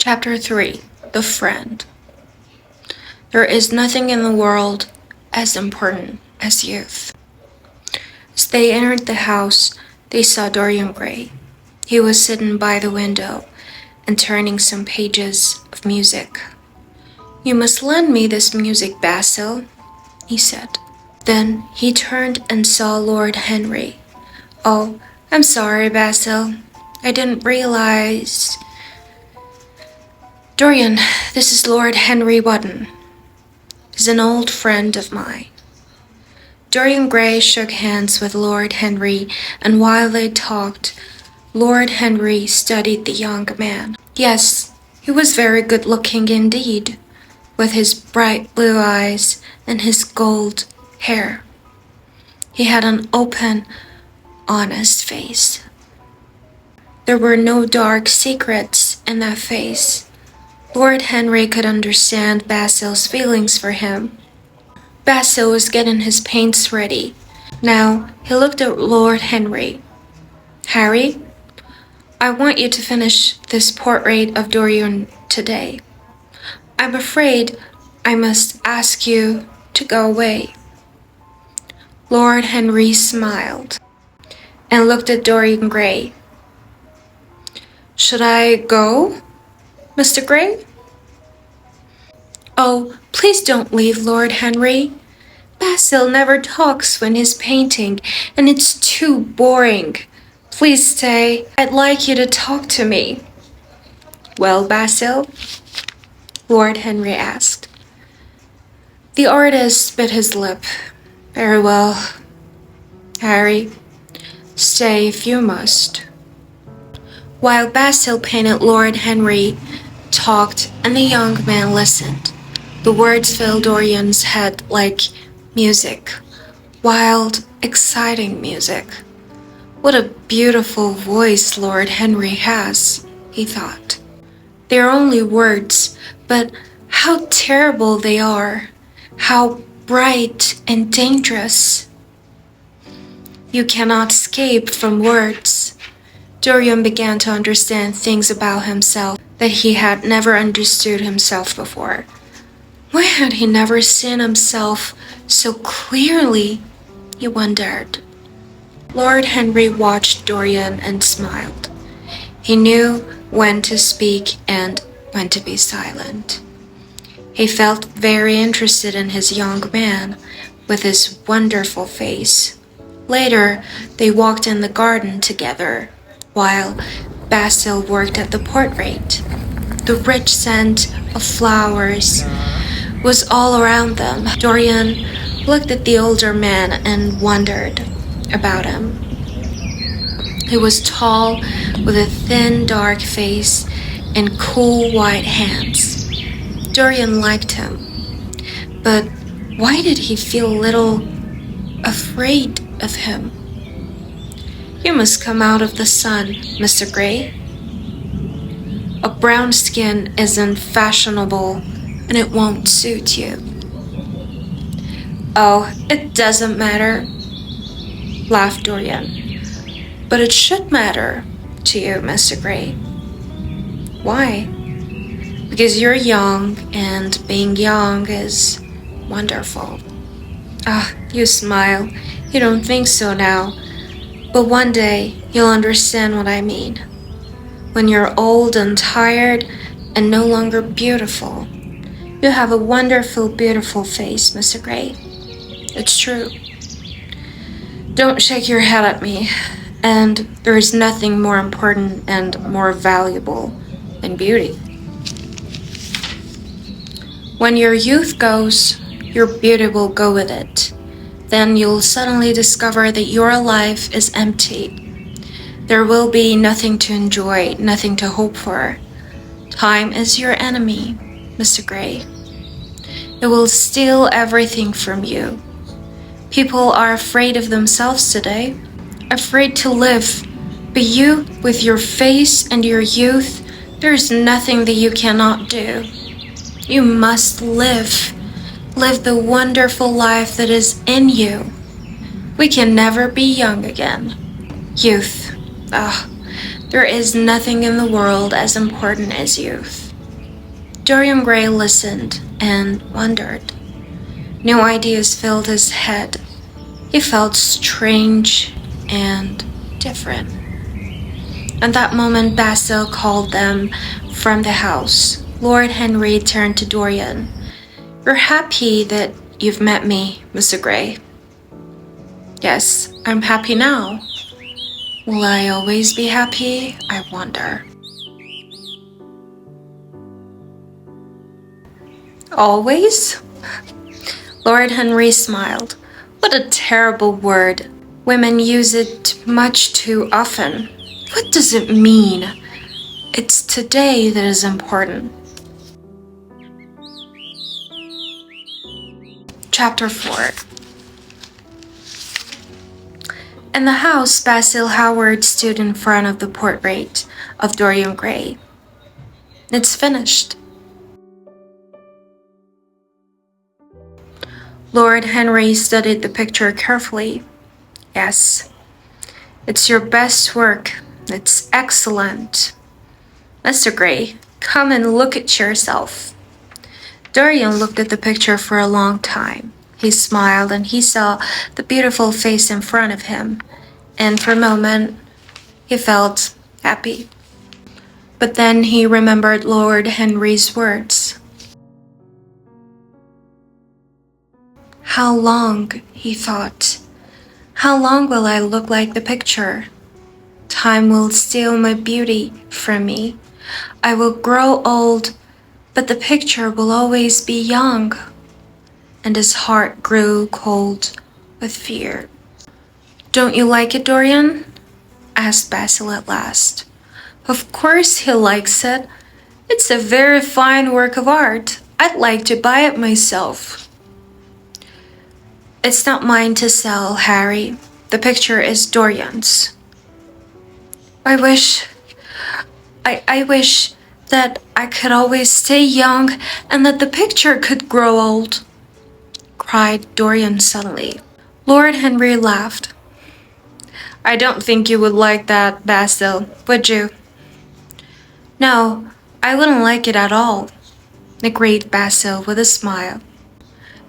Chapter 3 The Friend. There is nothing in the world as important as youth. As they entered the house, they saw Dorian Gray. He was sitting by the window and turning some pages of music. "You must lend me this music, Basil," he said. Then he turned and saw Lord Henry. "Oh, I'm sorry, Basil. I didn't realize..." "Dorian, this is Lord Henry Wotton. He's an old friend of mine." Dorian Gray shook hands with Lord Henry, and while they talked, Lord Henry studied the young man. Yes, he was very good-looking indeed, with his bright blue eyes and his gold hair. He had an open, honest face. There were no dark secrets in that face. Lord Henry could understand Basil's feelings for him. Basil was getting his paints ready. Now he looked at Lord Henry. "Harry, I want you to finish this portrait of Dorian today. I'm afraid I must ask you to go away." Lord Henry smiled and looked at Dorian Gray. "Should I go, Mr. Gray?" "Oh, please don't leave, Lord Henry. Basil never talks when he's painting, and it's too boring. Please stay. I'd like you to talk to me." "Well, Basil?" Lord Henry asked. The artist bit his lip. "Very well, Harry. Stay if you must." While Basil painted, Lord Henry talked, and the young man listened. The words filled Dorian's head like music, wild, exciting music. "What a beautiful voice Lord Henry has," he thought. "They're only words, but how terrible they are, how bright and dangerous. You cannot escape from words." Dorian began to understand things about himself that he had never understood himself before. Why had he never seen himself so clearly, he wondered. Lord Henry watched Dorian and smiled. He knew when to speak and when to be silent. He felt very interested in his young man with his wonderful face. Later, they walked in the garden together, while Basil worked at the portrait. The rich scent of flowers was all around them. Dorian looked at the older man and wondered about him. He was tall, with a thin, dark face and cool, white hands. Dorian liked him, but why did he feel a little afraid of him? "You must come out of the sun, Mr. Gray. A brown skin isn't fashionable, and it won't suit you." "Oh, it doesn't matter," laughed Dorian. "But it should matter to you, Mr. Gray." "Why?" "Because you're young, and being young is wonderful." "Ah, you smile. You don't think so now. But one day you'll understand what I mean. When you're old and tired and no longer beautiful, you have a wonderful, beautiful face, Mr. Gray. It's true. Don't shake your head at me. And there is nothing more important and more valuable than beauty. When your youth goes, your beauty will go with it. Then you'll suddenly discover that your life is empty. There will be nothing to enjoy, nothing to hope for. Time is your enemy, Mr. Gray. It will steal everything from you. People are afraid of themselves today, afraid to live. But you, with your face and your youth, there is nothing that you cannot do. You must live. Live the wonderful life that is in you. We can never be young again. Youth. Ah, there is nothing in the world as important as youth. Dorian Gray listened and wondered. New ideas filled his head. He felt strange and different. At that moment, Basil called them from the house. Lord Henry turned to Dorian. "You're happy that you've met me, Mr. Gray." "Yes, I'm happy now. Will I always be happy, I wonder?" "Always?" Lord Henry smiled. "What a terrible word. Women use it much too often. What does it mean? It's today that is important." Chapter 4. In the house, Basil Howard stood in front of the portrait of Dorian Gray. "It's finished." Lord Henry studied the picture carefully. "Yes, it's your best work. It's excellent. Mr. Gray, come and look at yourself." Dorian looked at the picture for a long time. He smiled and he saw the beautiful face in front of him, and for a moment he felt happy. But then he remembered Lord Henry's words. "How long," he thought, "how long will I look like the picture? Time will steal my beauty from me. I will grow old, but the picture will always be young." And his heart grew cold with fear. "Don't you like it, Dorian?" asked Basil at last. "Of course he likes it. It's a very fine work of art. I'd like to buy it myself." "It's not mine to sell, Harry. The picture is Dorian's." I wish that I could always stay young and that the picture could grow old," cried Dorian suddenly. Lord Henry laughed. "I don't think you would like that, Basil, would you?" "No, I wouldn't like it at all," agreed Basil with a smile.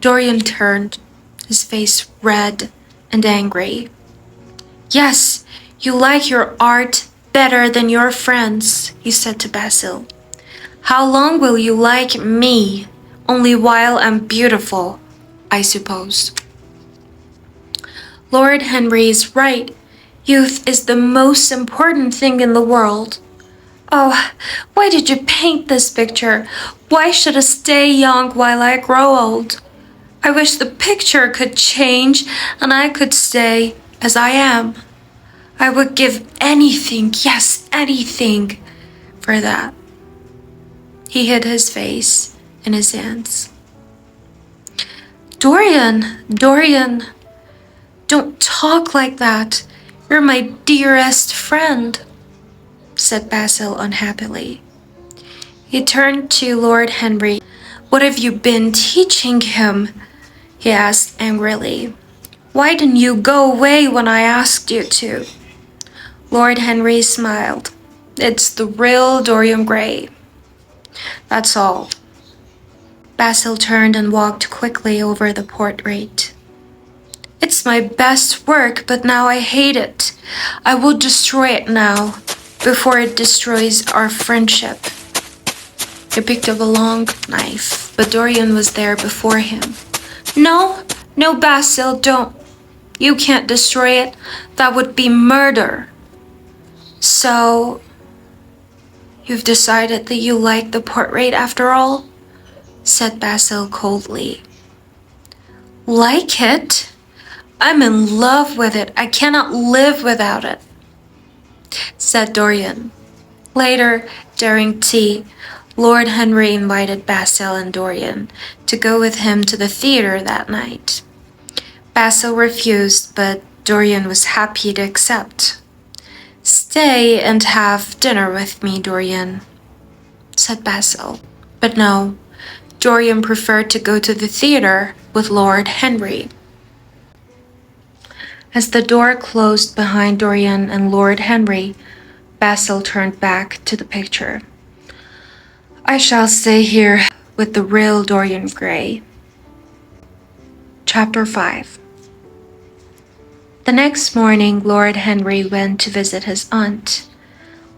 Dorian turned, his face red and angry. "Yes, you like your art better than your friends," he said to Basil. "How long will you like me? Only while I'm beautiful, I suppose." Lord Henry is right. Youth is the most important thing in the world. Oh, why did you paint this picture? Why should I stay young while I grow old? I wish the picture could change and I could stay as I am. I would give anything, yes, anything, for that. He hid his face in his hands. Dorian, don't talk like that. You're my dearest friend," said Basil unhappily. He turned to Lord Henry. "What have you been teaching him?" he asked angrily. "Why didn't you go away when I asked you to?" Lord Henry smiled. "It's the real Dorian Gray. That's all." Basil turned and walked quickly over the portrait. "It's my best work, but now I hate it. I will destroy it now, before it destroys our friendship." He picked up a long knife, but Dorian was there before him. No, Basil, don't. You can't destroy it. That would be murder." "So, you've decided that you like the portrait after all?" said Basil coldly. "Like it? I'm in love with it. I cannot live without it," said Dorian. Later, during tea, Lord Henry invited Basil and Dorian to go with him to the theater that night. Basil refused, but Dorian was happy to accept. "Stay and have dinner with me, Dorian," said Basil. But no, Dorian preferred to go to the theater with Lord Henry. As the door closed behind Dorian and Lord Henry, Basil turned back to the picture. I shall stay here with the real Dorian Gray. Chapter 5. The next morning, Lord Henry went to visit his aunt,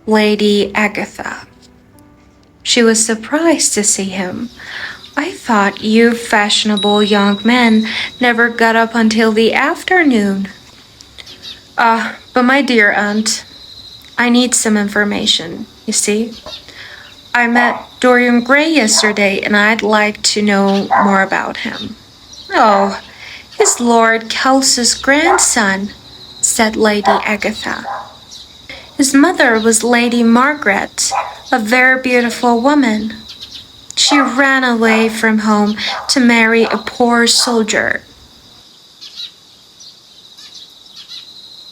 Lady Agatha. She was surprised to see him. I thought you fashionable young men never got up until the afternoon. But my dear aunt, I need some information, you see. I met Dorian Gray yesterday and I'd like to know more about him. Oh, he's Lord Kelso's grandson, said Lady Agatha. His mother was Lady Margaret, a very beautiful woman. She ran away from home to marry a poor soldier